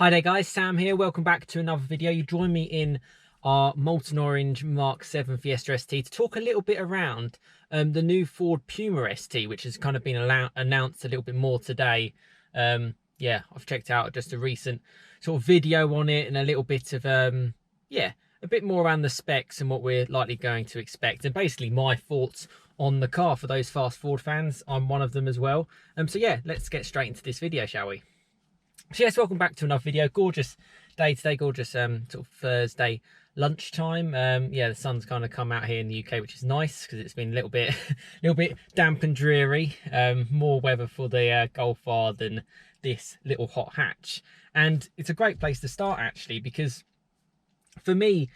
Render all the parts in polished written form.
Hi there guys, Sam here. Welcome back to another video. You join me in our Molten Orange Mark 7 Fiesta ST to talk a little bit around the new Ford Puma ST, which has kind of been announced a little bit more today. Yeah, I've checked out just a recent sort of video on it and a little bit of, yeah, a bit more around the specs and what we're likely going to expect. And basically my thoughts on the car for those fast Ford fans. I'm one of them as well. So yeah, let's get straight into this video, shall we? So yes, welcome back to another video. Gorgeous day today, gorgeous sort of Thursday lunchtime. Yeah, the sun's kind of come out here in the UK, which is nice because it's been a little bit damp and dreary. More weather for the Golf R than this little hot hatch, and it's a great place to start actually, because for me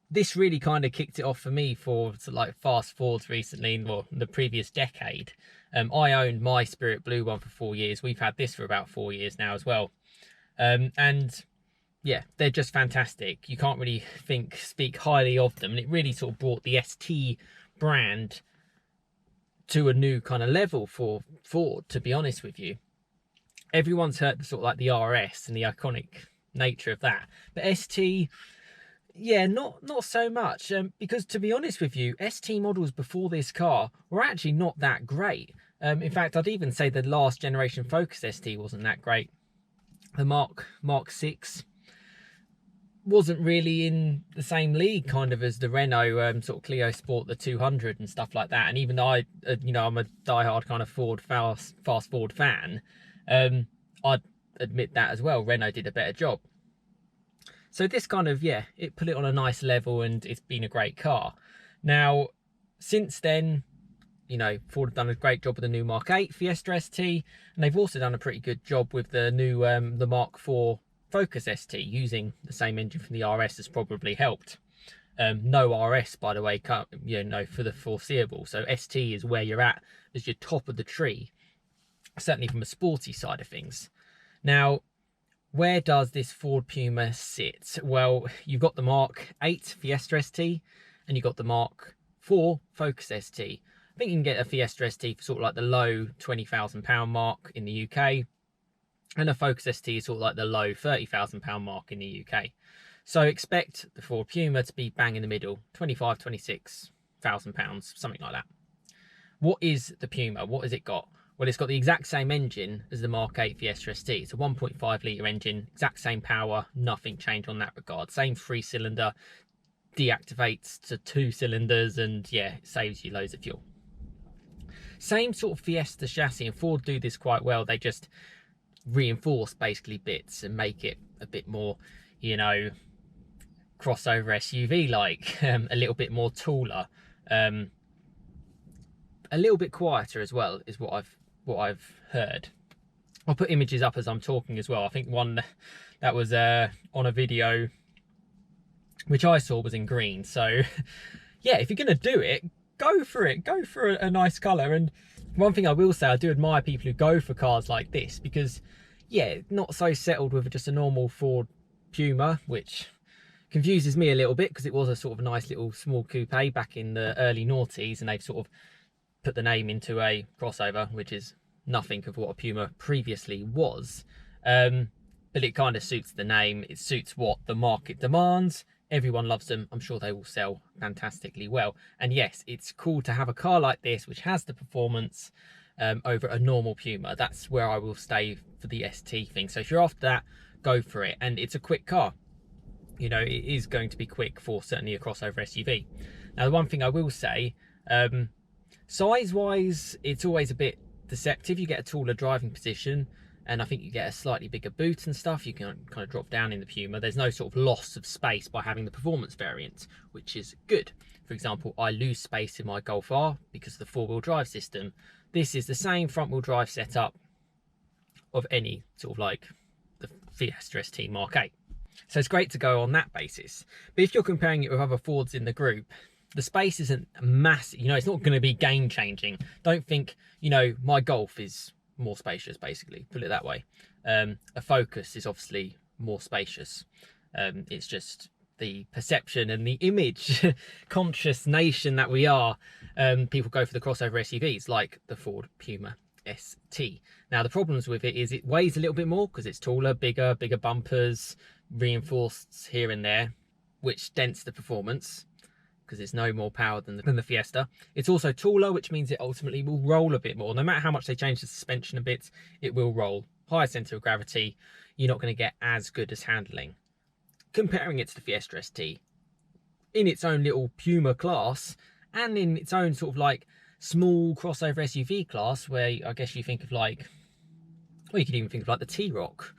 this really kind of kicked it off for me for like fast Fords recently, or the previous decade. I owned my Spirit Blue one for 4 years. We've had this for about 4 years now as well. And yeah, they're just fantastic. You can't really speak highly of them. And it really sort of brought the ST brand to a new kind of level for Ford, to be honest with you. Everyone's heard the sort of like the RS and the iconic nature of that. But ST, yeah, not so much, because to be honest with you, ST models before this car were actually not that great. In fact, I'd even say the last generation Focus ST wasn't that great. The Mark 6 wasn't really in the same league kind of as the Renault sort of Clio Sport, the 200 and stuff like that. And even though I'm a diehard kind of fast Ford fan, I'd admit that as well. Renault did a better job. So this kind of, yeah, it put it on a nice level and it's been a great car. Now, since then, Ford have done a great job with the new Mark 8 Fiesta ST, and they've also done a pretty good job with the new the Mark 4 Focus ST. Using the same engine from the RS has probably helped. No RS, by the way, for the foreseeable. So ST is where you're at as your top of the tree, certainly from a sporty side of things. Now, where does this Ford Puma sit? Well, you've got the Mark 8 Fiesta ST and you've got the Mark 4 Focus ST. I think you can get a Fiesta ST for sort of like the low £20,000 mark in the UK. And a Focus ST is sort of like the low £30,000 mark in the UK. So expect the Ford Puma to be bang in the middle, £25,000–26,000, something like that. What is the Puma? What has it got? Well, it's got the exact same engine as the Mark 8 Fiesta ST. It's a 1.5 litre engine, exact same power, nothing changed on that regard. Same 3-cylinder, deactivates to 2 cylinders, and yeah, it saves you loads of fuel. Same sort of Fiesta chassis, and Ford do this quite well. They just reinforce basically bits and make it a bit more, crossover SUV like, a little bit more taller, a little bit quieter as well, is what I've heard. I'll put images up as I'm talking as well. I think one that was on a video which I saw was in green. So yeah, if you're gonna do it, go for it. Go for a nice colour. And one thing I will say, I do admire people who go for cars like this, because yeah, not so settled with just a normal Ford Puma, which confuses me a little bit because it was a sort of a nice little small coupe back in the early noughties, and they've sort of put the name into a crossover, which is nothing of what a Puma previously was. But it kind of suits the name. It suits what the market demands. Everyone loves them. I'm sure they will sell fantastically well. And yes, it's cool to have a car like this, which has the performance over a normal Puma. That's where I will stay for the ST thing. So if you're after that, go for it. And it's a quick car. It is going to be quick for certainly a crossover SUV. Now, the one thing I will say, size-wise, it's always a bit deceptive. You get a taller driving position, and I think you get a slightly bigger boot and stuff. You can kind of drop down in the Puma. There's no sort of loss of space by having the performance variant, which is good. For example, I lose space in my Golf R because of the four-wheel drive system. This is the same front-wheel drive setup of any sort of like the Fiesta ST Mark 8. So it's great to go on that basis. But if you're comparing it with other Fords in the group, the space isn't massive. It's not going to be game changing. Don't think, my Golf is more spacious, basically, put it that way. A Focus is obviously more spacious. It's just the perception and the image conscious nation that we are. People go for the crossover SUVs like the Ford Puma ST. Now the problems with it is it weighs a little bit more because it's taller, bigger bumpers, reinforced here and there, which dents the performance because it's no more power than the Fiesta. It's also taller, which means it ultimately will roll a bit more. No matter how much they change the suspension a bit, it will roll. Higher centre of gravity, you're not going to get as good as handling. Comparing it to the Fiesta ST, in its own little Puma class, and in its own sort of like small crossover SUV class, where I guess you think of like, well, you could even think of like the T-Roc.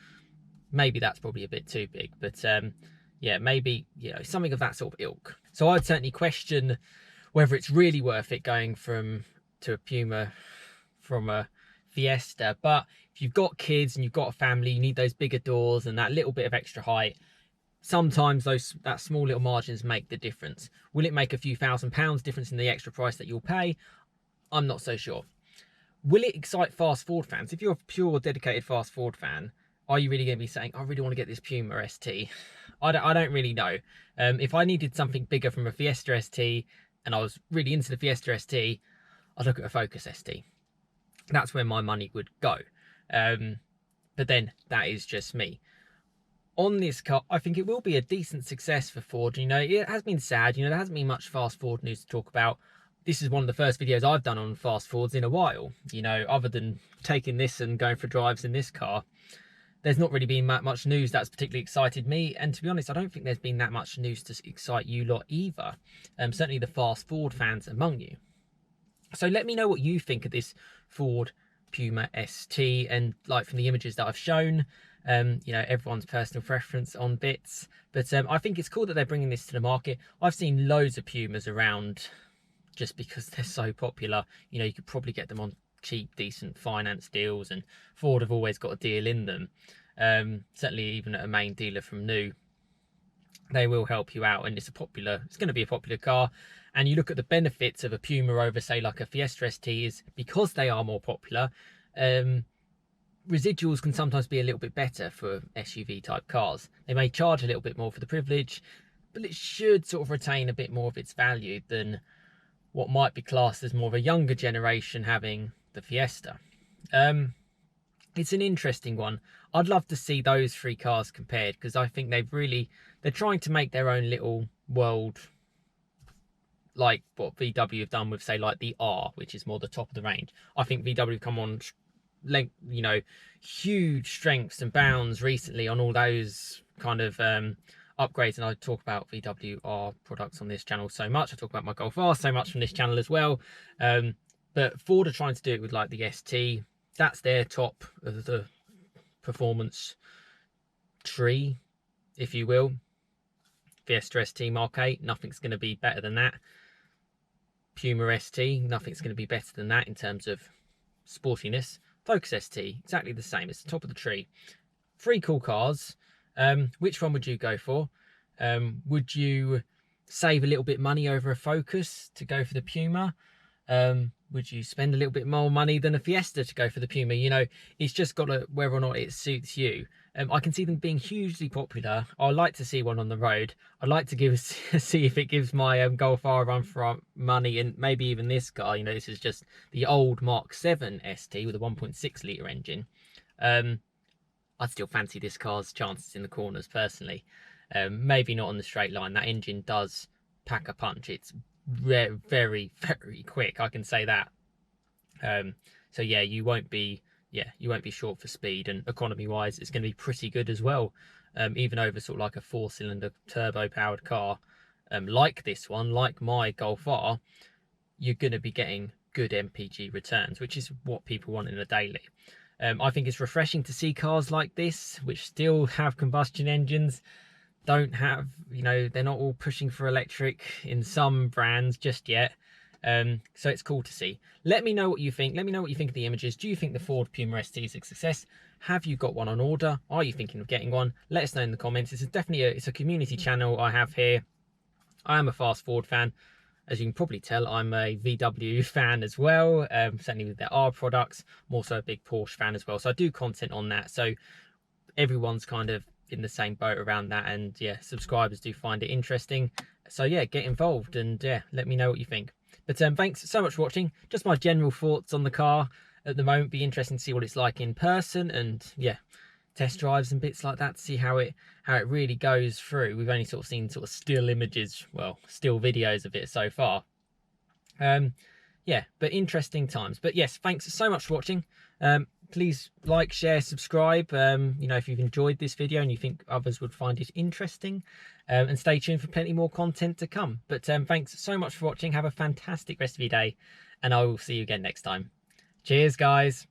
Maybe that's probably a bit too big, but yeah, maybe, you know, something of that sort of ilk. So I'd certainly question whether it's really worth it going to a Puma from a Fiesta. But if you've got kids and you've got a family, you need those bigger doors and that little bit of extra height. Sometimes that small little margins make the difference. Will it make a few £1,000s difference in the extra price that you'll pay? I'm not so sure. Will it excite fast Ford fans? If you're a pure dedicated fast Ford fan, are you really going to be saying, I really want to get this Puma ST? I don't really know. If I needed something bigger from a Fiesta ST and I was really into the Fiesta ST, I'd look at a Focus ST. That's where my money would go. But then that is just me. On this car, I think it will be a decent success for Ford. You know, it has been sad. You know, there hasn't been much fast Ford news to talk about. This is one of the first videos I've done on fast Fords in a while. You know, other than taking this and going for drives in this car, there's not really been much news that's particularly excited me. And to be honest, I don't think there's been that much news to excite you lot either. Certainly the fast Ford fans among you. So let me know what you think of this Ford Puma ST, and like from the images that I've shown, you know, everyone's personal preference on bits, but I think it's cool that they're bringing this to the market. I've seen loads of Pumas around just because they're so popular. You know, you could probably get them on cheap, decent finance deals, and Ford have always got a deal in them. Certainly even at a main dealer from new, they will help you out, and it's going to be a popular car. And you look at the benefits of a Puma over, say, like a Fiesta ST, is because they are more popular, residuals can sometimes be a little bit better for SUV type cars. They may charge a little bit more for the privilege, but it should sort of retain a bit more of its value than what might be classed as more of a younger generation having the Fiesta. It's an interesting one. I'd love to see those three cars compared, because I think they're trying to make their own little world, like what VW have done with, say, like the R, which is more the top of the range. I think VW have come on, you know, huge strengths and bounds recently on all those kind of upgrades. And I talk about VW R products on this channel so much. I talk about my Golf R so much from this channel as well. But Ford are trying to do it with like the ST. That's their top of the performance tree, if you will. Fiesta ST Mark 8, nothing's going to be better than that. Puma ST, nothing's going to be better than that in terms of sportiness. Focus ST, exactly the same. It's the top of the tree. Three cool cars. Which one would you go for? Would you save a little bit money over a Focus to go for the Puma? Would you spend a little bit more money than a Fiesta to go for the Puma? You know, it's just got to, whether or not it suits you. I can see them being hugely popular. I'd like to see one on the road. I'd like to see if it gives my Golf R a run for money, and maybe even this car. You know, this is just the old Mark 7 ST with a 1.6 litre engine. I'd still fancy this car's chances in the corners personally. Maybe not on the straight line. That engine does pack a punch. It's very, very quick, I can say that. So yeah, you won't be short for speed, and economy wise it's going to be pretty good as well. Even over sort of like a 4-cylinder turbo powered car like this one, like my Golf R, you're going to be getting good MPG returns, which is what people want in a daily. I think it's refreshing to see cars like this which still have combustion engines, don't have, you know, they're not all pushing for electric in some brands just yet. So it's cool to see. Let me know what you think. Let me know what you think of the images. Do you think the Ford Puma ST is a success? Have you got one on order? Are you thinking of getting one? Let us know in the comments. It's definitely it's a community channel I have here. I am a fast Ford fan. As you can probably tell, I'm a VW fan as well, certainly with their R products. I'm also a big Porsche fan as well. So I do content on that. So everyone's kind of in the same boat around that. And yeah, subscribers do find it interesting. So yeah, get involved and yeah, let me know what you think. But thanks so much for watching. Just my general thoughts on the car. at the moment. Be interesting to see what it's like in person, and yeah, test drives and bits like that to see how it really goes through. We've only sort of seen sort of still images, well, still videos of it so far. Yeah, but interesting times. But yes, thanks so much for watching. Please like, share, subscribe, you know, if you've enjoyed this video and you think others would find it interesting, and stay tuned for plenty more content to come. But thanks so much for watching. Have a fantastic rest of your day, and I will see you again next time. Cheers, guys.